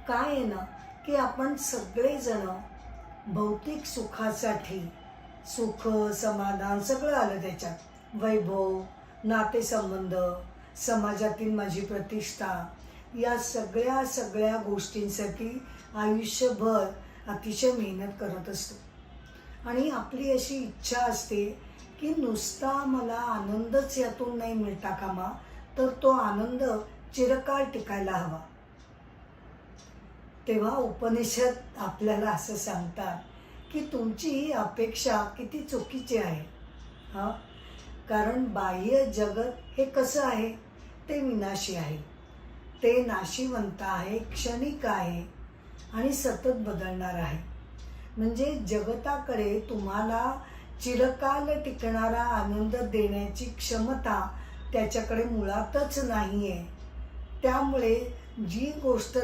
काय आहे ना की आपण सगळेजण भौतिक सुखासाठी सुख समाधान सगळं आलं त्याच्यात, वैभव, नातेसंबंध, समाजातील माझी प्रतिष्ठा, या सगळ्या गोष्टींसाठी आयुष्यभर अतिशय मेहनत करत असतो आणि आपली अशी इच्छा असते की नुसता मला आनंदच यातून नाही मिळता कामा, तर तो आनंद चिरकाळ टिकायला हवा. तेव्हा उपनिषद आपल्याला असं सांगतात की तुमची ही अपेक्षा किती चुकीची आहे. हां, कारण बाह्य जगत हे कसं आहे, ते विनाशी आहे, ते नाशिवंत आहे, क्षणिक आहे आणि सतत बदलणार आहे. म्हणजे जगताकडे तुम्हाला चिरकाल टिकणारा आनंद देण्याची क्षमता त्याच्याकडे मुळातच नाही आहे. त्यामुळे जी गोष्ट